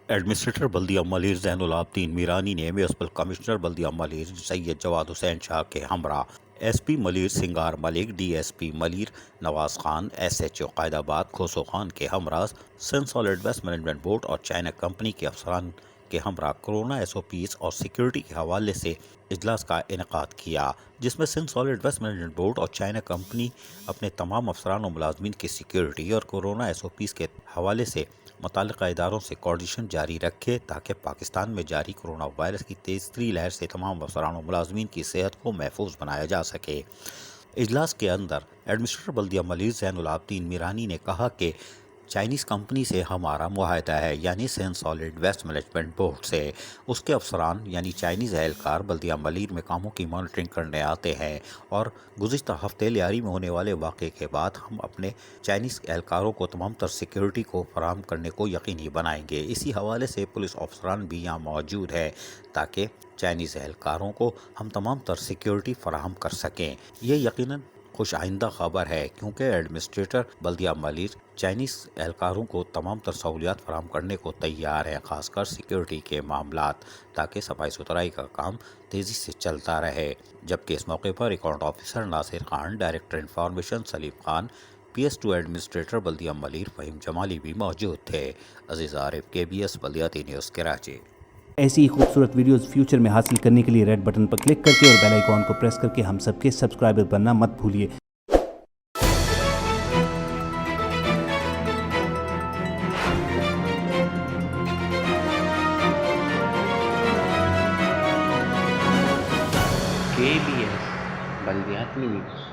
Administrator بلدیہ ملیر زین العابدین میرانی نے municipal commissioner بلدیہ ملیر سید جواد حسین شاہ کے ہمراہ ایس پی ملیر سنگار ملک، D S P Malir Nawaz Khan, S H O قائد آباد کھوسو خان کے ہمراہ سن سالڈ ویسٹ مینجمنٹ بورڈ اور چائنا کمپنی کے افسران کے ہمراہ کورونا ایس او پیز اور سیکیورٹی کے حوالے سے اجلاس کا انعقاد کیا، جس میں سن سالڈ ویسٹ مینجمنٹ بورڈ اور چائنا کمپنی اپنے تمام افسران و ملازمین کی سیکیورٹی اور کورونا ایس او پیز کے حوالے سے متعلقہ اداروں سے کوارڈینیشن جاری رکھے تاکہ پاکستان میں جاری کورونا وائرس کی تیسری لہر سے تمام افسران و ملازمین کی صحت کو محفوظ بنایا جا سکے۔ اجلاس کے اندر ایڈمنسٹریٹر بلدیہ ملیر زین العابدین میرانی نے کہا کہ چائنیز کمپنی سے ہمارا معاہدہ ہے، یعنی سین سالڈ ویسٹ مینجمنٹ بورڈ سے۔ اس کے افسران یعنی چائنیز اہلکار بلدیہ ملیر میں کاموں کی مانیٹرنگ کرنے آتے ہیں اور گزشتہ ہفتے لیاری میں ہونے والے واقعے کے بعد ہم اپنے چائنیز اہلکاروں کو تمام تر سیکیورٹی کو فراہم کرنے کو یقینی بنائیں گے۔ اسی حوالے سے پولیس افسران بھی یہاں موجود ہے تاکہ چائنیز اہلکاروں کو ہم تمام تر سیکیورٹی فراہم کر سکیں۔ یہ یقیناً خوش آئندہ خبر ہے کیونکہ ایڈمنسٹریٹر بلدیہ ملیر چائنیز اہلکاروں کو تمام تر سہولیات فراہم کرنے کو تیار ہیں، خاص کر سیکیورٹی کے معاملات، تاکہ صفائی ستھرائی کا کام تیزی سے چلتا رہے۔ جبکہ اس موقع پر account officer Nasir Khan, director information Salim Khan, P S 2 administrator بلدیہ ملیر فہیم جمالی بھی موجود تھے۔ عزیز عارف، KBS بلدیاتی نیوز کراچی۔ ایسی ہی خوبصورت ویڈیوز فیوچر میں حاصل کرنے کے لیے ریڈ بٹن پر کلک کر کے اور بیل آئیکن کو پریس کر کے ہم سب کے سبسکرائبر بننا مت بھولیے۔ KBS بلدیاتی نیوز۔